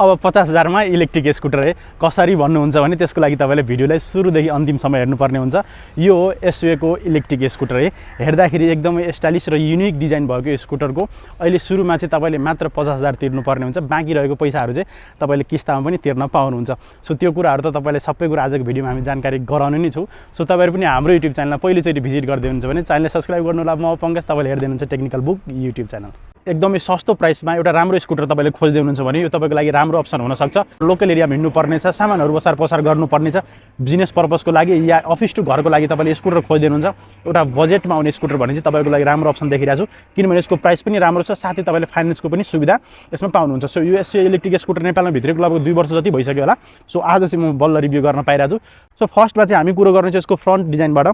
अब 50,000 मा electric scooter है कसरी भन्नुहुन्छ भने त्यसको लागि तपाईले भिडियोलाई सुरुदेखि अन्तिमसम्म हेर्नुपर्ने हुन्छ। यो हो SWay को इलेक्ट्रिक स्कुटर है। हेर्दाखेरि एकदमै स्टाइलिश र युनिक डिजाइन भएको स्कुटरको अहिले सुरुमा चाहिँ तपाईले मात्र 50,000 तिर्नुपर्ने हुन्छ। बाँकी रहेको पैसाहरू चाहिँ तपाईले किस्तामा पनि तिर्न पाउनुहुन्छ। सो त्यो कुराहरू त तपाईले सबै कुरा आजको भिडियोमा हामी जानकारी गराउने नै छौँ। सो तपाईहरु पनि हाम्रो युट्युब च्यानलमा पहिलोचोटि भिजिट गर्दै हुनुहुन्छ भने च्यानललाई सब्स्क्राइब गर्नु होला। म पंकज, तपाईले हेर्दै हुनुहुन्छ टेक्निकल बुक युट्युब च्यानल। एकदमै सस्तो प्राइसमा एउटा राम्रो स्कुटर तपाईले खोज्दै हुनुहुन्छ भने यो तपाईको लागि राम्रो अप्सन हुन सक्छ। लोकल एरियामा हिँड्नु पर्ने छ, सामानहरु बसार पसार गर्नुपर्ने छ, बिजनेस पर्पसको लागि या अफिस टु घरको लागि तपाईले स्कुटर खोज्दै हुनुहुन्छ, एउटा बजेटमा आउने स्कुटर भने चाहिँ तपाईको लागि राम्रो अप्सन देखिरहेको छु। किनभने यसको प्राइस पनि राम्रो छ, साथै तपाईले फाइनान्सको पनि सुविधा यसमा पाउनुहुन्छ। सो यो SWay इलेक्ट्रिक स्कुटर नेपालमा भित्रको लगभग 2 वर्ष जति भइसक्यो होला। सो आज चाहिँ म बल्ल रिभ्यू गर्न पाइरहेको छु। सो फर्स्टमा चाहिँ हामी कुरो गर्ने चाहिँ यसको फ्रन्ट डिजाइनबाट।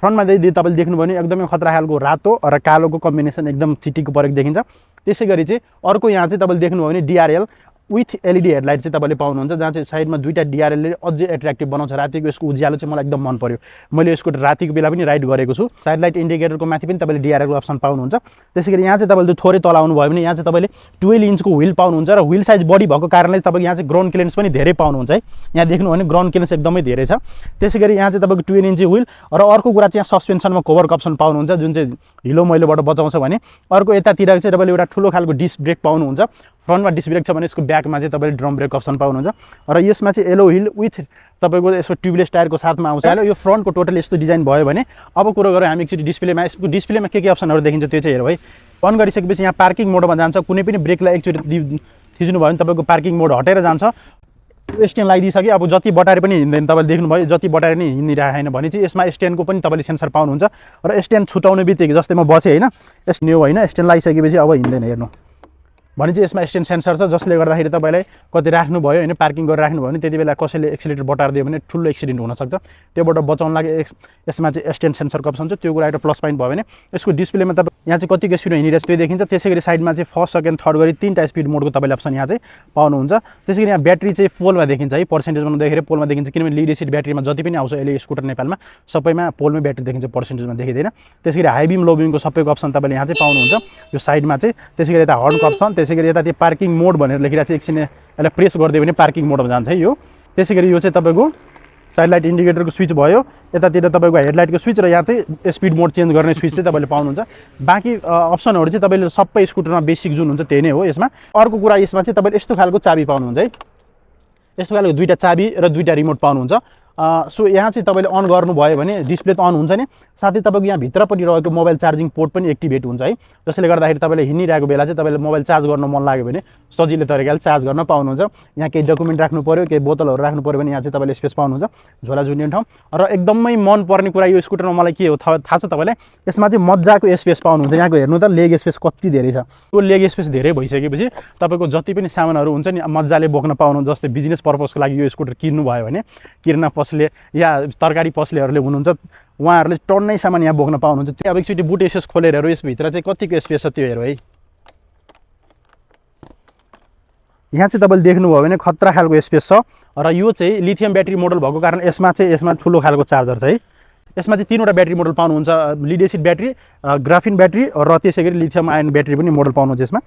फ्रन्टमा तपाईले देख्नुभयो भने एकदमै खतरा खालको रातो र कालोको कम्बिनेसन एकदम चिटिको परेको देखिन्छ। त्यसैगरी चाहिँ अर्को यहाँ चाहिँ तपाईले देख्नुभयो भने DRL विथ LED हेडलाइट चाहिँ तपाईले पाउनुहुन्छ, जहाँ चाहिँ साइडमा दुईटा DRL ले अझै एट्र्याक्टिभ बनाउँछ। रातिको यसको उज्यालो चाहिँ मलाई एकदम मन पर्यो। मैले यसको रातिको बेला पनि राइड गरेको छु। साइड लाइट इन्डिकेटरको माथि पनि तपाईले DRL को अप्सन पाउनुहुन्छ। त्यसैगरी यहाँ चाहिँ तपाईले थोरै तल आउनु भयो भने यहाँ चाहिँ तपाईले 12 इन्चको व्हील पाउनुहुन्छ र व्हील साइज बडी भएको कारणले तपाईले यहाँ चाहिँ ग्राउन्ड क्लियरेन्स पनि धेरै पाउनुहुन्छ है। यहाँ देख्नु भने ग्राउन्ड क्लियरेन्स एकदमै धेरै छ। त्यसैगरी यहाँ चाहिँ तपाईको 12 इन्ची व्हील र अर्को कुरा चाहिँ यहाँ सस्पेन्सनमा कभरको अप्सन पाउनुहुन्छ, जुन चाहिँ हिलो मैलोबाट बचाउँछ भने। अर्को यतातिर चाहिँ तपाईले एउटा ठुलो खालको डिस्क ब्रेक पाउनुहुन्छ। फ्रन्टमा डिस्क ब्रेक छ भने यसको ब्याकमा चाहिँ तपाईले ड्रम ब्रेक अप्सन पाउनुहुन्छ र यसमा चाहिँ एलो हिल विथ तपाईको यसको ट्युबलेस टायरको साथमा आउँछ। यो फ्रन्टको टोटल यस्तो डिजाइन भयो भने अब कुरो गरौँ हामी एकचोटी डिस्प्लेमा। यसको डिस्प्लेमा के अप्सनहरु देखिन्छ त्यो चाहिँ हेरौँ है। अन गरिसकेपछि यहाँ पार्किङ मोडमा जान्छ। कुनै पनि ब्रेकलाई एकचोटी थिच्नु भयो भने तपाईको पार्किङ मोड हटेर जान्छ। स्ट्यान्ड लगाइदिइसक्यो। अब जति बटारे पनि हिँड्दैन, तपाईले देख्नुभयो जति बटारे नि हिँडिरहेको छैन भने चाहिँ यसमा स्ट्यान्डको पनि तपाईले सेन्सर पाउनुहुन्छ र स्ट्यान्ड छुटाउने बित्तिकै जस्तै म बसेँ हैन, न्यू हैन, स्ट्यान्ड लगाइसकेपछि अब हिँड्दैन हेर्नु भने चाहिँ यसमा स्ट्यान्ड सेन्सर छ, जसले गर्दाखेरि तपाईलाई कतै राख्नु भयो हैन, पार्किङ गरेर राख्नु भयो भने त्यति बेला कसैले एक्सिलेटर बटार दियो भने ठुलो एक्सिडेन्ट हुन सक्छ। त्योबाट बचाउन लागि यसमा चाहिँ स्ट्यान्ड सेन्सरको अप्सन छ। त्यो कुरा एउटा प्लस पोइन्ट भयो भने यसको डिस्प्लेमा तपाईँ यहाँ चाहिँ कतिको स्पिड हिँडिरहेछ त्यो देखिन्छ। त्यसैगरी साइडमा चाहिँ फर्स्ट सेकेन्ड थर्ड गरी 3टा स्पिड मोडको तपाईले अप्सन यहाँ चाहिँ पाउनुहुन्छ। त्यसैगरी यहाँ ब्याट्री चाहिँ पोलमा देखिन्छ है, पर्सेन्टेजमा नदेखेर पोलमा देखिन्छ। किनभने लिड एसिड ब्याट्रीमा जति पनि आउँछ अहिले स्कुटर नेपालमा सबैमा पोलमै ब्याट्री देखिन्छ, पर्सेन्टेजमा देखिँदैन। त्यसैगरी हाई बिम लो बिमको सबैको अप्सन तपाईले यहाँ चाहिँ पाउनुहुन्छ यो साइडमा चाहिँ। त्यसैगरी यता हर्नको अप्सन, त्यसैगरी यता त्यो पार्किङ मोड भनेर लेखिरहेको छ, एकछिन यसलाई प्रेस गरिदियो भने पार्किङ मोडमा जान्छ है यो। त्यसैगरी यो चाहिँ तपाईको साइड लाइट इन्डिकेटरको स्विच भयो, यतातिर तपाईको हेडलाइटको स्विच र यहाँ चाहिँ स्पिड मोड चेन्ज गर्ने स्विच चाहिँ तपाईले पाउनुहुन्छ। बाँकी अप्सनहरु चाहिँ तपाईले सबै स्कुटरमा बेसिक जुन हुन्छ त्यही नै हो यसमा। अर्को कुरा यसमा चाहिँ तपाईले यस्तो खालको चाबी पाउनुहुन्छ है, यस्तो खालको दुईटा चाबी र दुईटा रिमोट पाउनुहुन्छ। सो यहाँ चाहिँ तपाईले अन गर्नुभयो भने डिस्प्ले त अन हुन्छ नि, साथै तपाईको यहाँ भित्र पनि रहेको मोबाइल चार्जिङ पोर्ट पनि एक्टिभेट हुन्छ है। जसले गर्दाखेरि तपाईले हिँडिरहेको बेला चाहिँ तपाईले मोबाइल चार्ज गर्न मन लाग्यो भने सजिलो तरिकाले चार्ज गर्न पाउनुहुन्छ। यहाँ केही डकुमेन्ट राख्नु पर्यो, केही बोतलहरु राख्नु पर्यो भने यहाँ चाहिँ तपाईले स्पेस पाउनुहुन्छ, झोला झुन्डिने ठाउँ। र एकदमै मन पर्ने कुरा यो स्कुटरमा मलाई के हो थाहा छ तपाईलाई, यसमा चाहिँ मज्जाको स्पेस पाउनुहुन्छ। यहाँको हेर्नु त लेग स्पेस कति धेरै छ। त्यो लेग स्पेस धेरै भइसकेपछि तपाईको जति पनि सामानहरु हुन्छ नि मज्जाले बोक्न पाउनुहुन्छ। जस्तै बिजनेस पर्पसको लागि यो स्कुटर किन्नु भयो भने किर्ना पसले या तरकारी पसलेहरूले हुनुहुन्छ, उहाँहरूले टन्नै सामान यहाँ बोक्न पाउनुहुन्छ। त्यो अब एकचोटि बुट स्पेस खोलेर हेरौँ यसभित्र चाहिँ कतिको स्पेस छ त्यो हेरौँ है। यहाँ चाहिँ तपाईले देख्नुभयो भने खतरा खालको स्पेस छ र यो चाहिँ लिथियम ब्याट्री मोडल भएको कारण यसमा ठुलो खालको चार्जर छ है। यसमा चाहिँ 3वटा ब्याट्री मोडल पाउनुहुन्छ, lead acid battery, graphene battery र त्यसैगरी लिथियम आयन ब्याट्री पनि मोडल पाउनुहुन्छ यसमा।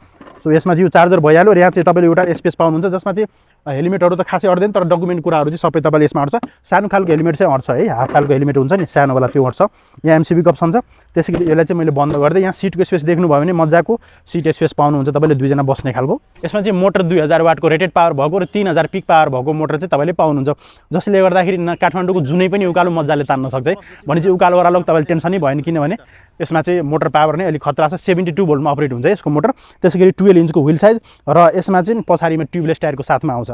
सो यसमा चाहिँ यो चार्जर भइहाल्यो र यहाँ चाहिँ तपाईले एउटा स्पेस पाउनुहुन्छ, जसमा चाहिँ हेलमेटहरु त खासै अड्दैन तर डकुमेन्ट कुराहरु चाहिँ सबै तपाईले यसमा अड्छ। सानो खालको हेलमेट चाहिँ अड्छ है, हाफ खालको हेलमेट हुन्छ नि सानो वाला त्यो अड्छ। यहाँ MCB को अप्सन छ। त्यसैगरी यसलाई चाहिँ मैले बन्द गर्दै यहाँ सिटको स्पेस देख्नुभयो भने मज्जाको सिट स्पेस पाउनुहुन्छ तपाईले, 2 जना बस्ने खालको। यसमा चाहिँ मोटर 2000 वाटको रेटेड पावर भएको र 3000 पिक पावर भएको मोटर चाहिँ तपाईले पाउनुहुन्छ, जसले गर्दाखेरि काठमाडौँको जुनै पनि उकालो मज्जाले तान्न सक्छ है। भने चाहिँ उकालो ओह्रालो तपाईले टेन्सनै भएन, किनभने यसमा चाहिँ मोटर पावर नै अलि खतरा छ। 72 भोल्टमा अपरेट हुन्छ यसको मोटर। त्यसैगरी 12 इन्चको व्हील साइज र यसमा चाहिँ पछाडीमा ट्युबलेस टायरको साथमा आउँछ।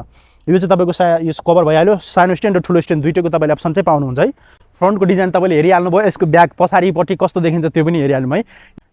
यो चाहिँ तपाईको यो कभर भइहाल्यो। सानो स्ट्यान्ड र ठुलो स्ट्यान्ड दुईटैको तपाईले अप्सन चाहिँ पाउनुहुन्छ है। फ्रन्टको डिजाइन तपाईले हेरिहाल्नु भयो, यसको ब्याक पछाडीपट्टि कस्तो देखिन्छ त्यो पनि हेरिहाल्नु है।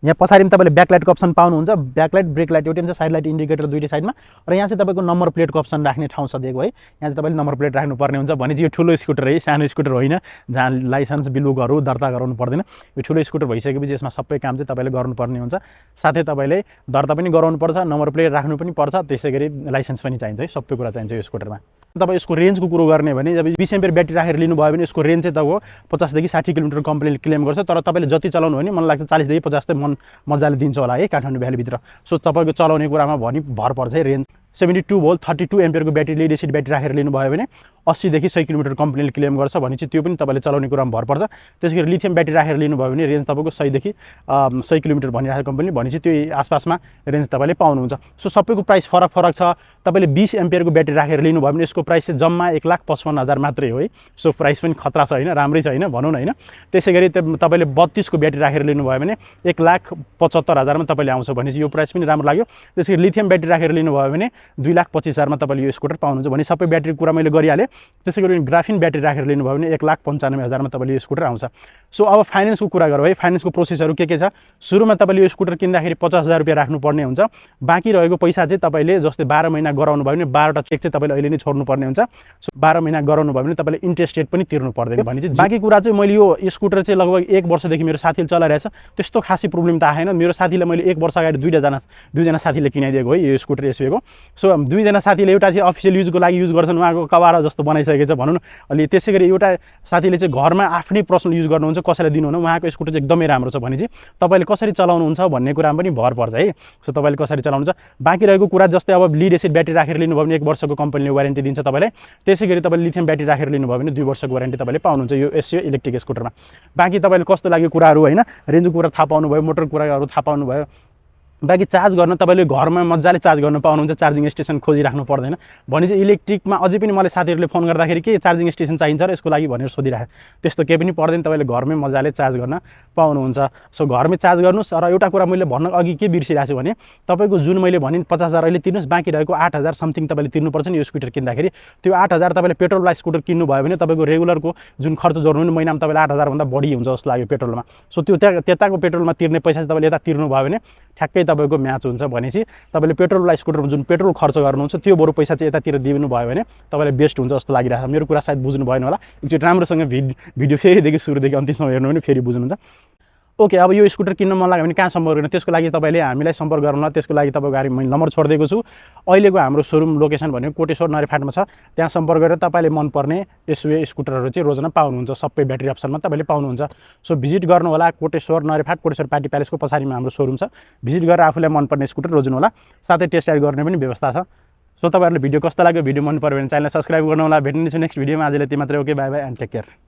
यहाँ पछाडीमा तपाईले ब्याकलाइटको अप्सन पाउनुहुन्छ, ब्याकलाइट ब्रेक लाइट एउटै हुन्छ, साइड लाइट इन्डिकेटर दुईटै साइडमा। र यहाँ चाहिँ तपाईको नम्बर प्लेटको अप्सन राख्ने ठाउँ छ दिएको है। यहाँ चाहिँ तपाईले नम्बर प्लेट राख्नुपर्ने हुन्छ। भने चाहिँ यो ठुलो स्कुटर है, सानो स्कुटर होइन जहाँ लाइसेन्स बिलुकहरु दर्ता गराउनु पर्दैन। यो ठुलो स्कुटर भइसकेपछि यसमा सबै काम चाहिँ तपाईले गर्नुपर्ने हुन्छ। साथै तपाईले दर्ता पनि गराउनु पर्छ, नम्बर प्लेट राख्नु पनि पर्छ, त्यसैगरी लाइसेन्स पनि चाहिन्छ है, सबै कुरा चाहिन्छ यो स्कुटरमा। तपाईँ यसको रेन्जको कुरो गर्ने भने जब 20 एम्पियर ब्याट्री राखेर लिनुभयो भने यसको रेन्ज चाहिँ तपाईको 50 देखि 60 किलोमिटर कम्पनीले क्लेम गर्छ। तर तपाईले जति चलाउनु भने मलाई लाग्छ 40 देखि 50 त मन मजाले दिन्छ होला है काठमाडौँ भ्यालीभित्र। सो तपाईको चलाउने कुरामा भनि भर पर्छ है रेन्ज। 72 भोल्ट 32 एम्पियरको ब्याट्री लिड एसिड ब्याट्री राखेर लिनुभयो भने 80 देखि 100 किलोमिटर कम्पनीले क्लेम गर्छ भने चाहिँ त्यो पनि तपाईँले चलाउने कुरामा भर पर्छ। त्यसैगरी लिथियम ब्याट्री राखेर लिनुभयो भने रेन्ज तपाईँको 100 देखि 100 किलोमिटर भनिरहेको कम्पनीले भने चाहिँ त्यो आसपासमा रेन्ज तपाईँले पाउनुहुन्छ। सो सबैको प्राइस फरक फरक छ। तपाईँले 20 एम्पियरको ब्याट्री राखेर लिनुभयो भने यसको प्राइस चाहिँ जम्मा 1,55,000 मात्रै हो है। सो प्राइस पनि खतरा छ होइन, राम्रै छ होइन भनौँ न होइन। त्यसैगरी तपाईँले 32 को ब्याट्री राखेर लिनुभयो भने 1,75,000 मा तपाईँले आउँछ भने चाहिँ यो प्राइस पनि राम्रो लाग्यो। त्यसैगरी लिथियम ब्याट्री राखेर लिनुभयो भने 2,25,000 मा तपाईँले यो स्कुटर पाउनुहुन्छ भने सबै ब्याट्री कुरा मैले गरिहालेँ। त्यसैगरी ग्राफिन ब्याट्री राखेर लिनुभयो भने 1,95,000 मा तपाईँले यो स्कुटर आउँछ। सो अब फाइनेन्सको कुरा गरौँ है। फाइनेन्सको प्रोसेसहरू के छ? सुरुमा तपाईँले यो स्कुटर किन्दाखेरि 50,000 रुपियाँ राख्नुपर्ने हुन्छ। बाँकी रहेको पैसा चाहिँ तपाईँले जस्तै 12 महिना गराउनु भयो भने 12वटा चेक चाहिँ तपाईँले अहिले नै छोड्नुपर्ने हुन्छ। सो 12 महिना गराउनु भयो भने तपाईँले इन्ट्रेस्ट रेट पनि तिर्नु पर्दैन भने चाहिँ बाँकी कुरा चाहिँ मैले यो स्कुटर चाहिँ लगभग 1 वर्षदेखि मेरो साथीले चलाइरहेछ। त्यस्तो खासै प्रब्लम त आएन। मेरो साथीलाई मैले 1 वर्ष अगाडि दुईजना साथीले किनाइदिएको है यो स्कुटर SWayको। सो दुईजना साथीले एउटा चाहिँ अफिसियल युजको लागि युज गर्छन्, उहाँको कबारा जस्तो बनाइसकेको छ भनौँ न। अलि त्यसैगरी एउटा साथीले चाहिँ घरमा आफ्नै पर्सनल युज गर्नुहुन्छ, कसैलाई दिनुहुन्न। उहाँको स्कुटर चाहिँ एकदमै राम्रो छ भने चाहिँ तपाईँले कसरी चलाउनुहुन्छ भन्ने कुरामा पनि भर पर्छ है। सो तपाईँले कसरी चलाउनुहुन्छ। बाँकी रहेको कुरा जस्तै अब लिड एसिड ब्याट्री राखेर लिनुभयो भने 1 वर्षको कम्पनीले वारेन्टी दिन्छ तपाईँलाई। त्यसैगरी तपाईँले लिथियम ब्याट्री राखेर लिनुभयो भने 2 वर्षको वारेन्टी तपाईँले पाउनुहुन्छ यो SWay इलेक्ट्रिक स्कुटरमा। बाँकी तपाईँले कस्तो लाग्यो कुराहरू होइन, रेन्जको कुरा थाहा पाउनुभयो, मोटरको कुराहरू थाहा पाउनुभयो। बाँकी चार्ज गर्न तपाईँले घरमा मजाले चार्ज गर्न पाउनुहुन्छ, चार्जिङ स्टेसन खोजिराख्नु पर्दैन। भने चाहिँ इलेक्ट्रिकमा अझै पनि मलाई साथीहरूले फोन गर्दाखेरि के चार्जिङ स्टेसन चाहिन्छ र यसको लागि भनेर सोधिराखे। त्यस्तो केही पनि पर्दैन, तपाईँले घरमै मजाले चार्ज गर्न पाउनुहुन्छ। सो घरमै चार्ज गर्नुहोस्। र एउटा कुरा मैले भन्न अघि के बिर्सिरहेको छु भने तपाईँको जुन मैले भने 50,000 अहिले तिर्नुहोस्, बाँकी रहेको 8,000 समथिङ तपाईँले तिर्नुपर्छ नि यो स्कुटर किन्दाखेरि। त्यो 8,000 तपाईँले पेट्रोलवाला स्कुटर किन्नुभयो भने तपाईँको रेगुलरको जुन खर्च जोड्नु भने महिनामा तपाईँले 8,000 भन्दा बढी हुन्छ जस्तो लाग्यो पेट्रोलमा। सो त्यो त्यताको पेट्रोलमा तिर्ने पैसा चाहिँ तपाईँले यता तिर्नुभयो भने ठ्याक्कै तपाईँको म्याच हुन्छ भने चाहिँ तपाईँले पेट्रोलवाला स्कुटरमा जुन पेट्रोल खर्च गर्नुहुन्छ त्यो बरु पैसा चाहिँ यतातिर दिनुभयो भने तपाईँलाई बेस्ट हुन्छ जस्तो लागिरहेको छ। मेरो कुरा सायद बुझ्नु भएन होला। एकचोटि राम्रोसँग भिडियो फेरिदेखि सुरुदेखि अन्तिमसम्म हेर्नु भने फेरि बुझ्नुहुन्छ। ओके, अब यो स्कुटर किन्न मन लाग्यो भने कहाँ सम्पर्क गर्नु? त्यसको लागि तपाईँले हामीलाई सम्पर्क गर्नुहोला। त्यसको लागि तपाईँको गाडी मैले नम्बर छोडिदिएको छु। अहिलेको हाम्रो सोरुम लोकेसन भनेको कोटेश्वर नरेफाटमा छ। त्यहाँ सम्पर्क गरेर तपाईँले मनपर्ने SWay स्कुटरहरू चाहिँ रोजाना पाउनुहुन्छ। सबै ब्याट्री अप्सनमा तपाईँले पाउनुहुन्छ। सो भिजिट गर्नु होला कोटेश्वर नरेफाट, कोटेश्वर पार्टी प्यालेसको पछाडिमा हाम्रो सोरुम छ। भिजिट गरेर आफूलाई मनपर्ने स्कुटर रोज्नु होला। साथै टेस्ट राइड गर्ने पनि व्यवस्था छ। सो तपाईँहरूले भिडियो कस्तो लाग्यो? भिडियो मन पर्यो भने च्यानललाई सब्स्क्राइब गर्नु होला। भेट्ने छु नेक्स्ट भिडियोमा। आजलाई यति मात्रै। Okay, bye bye and take care.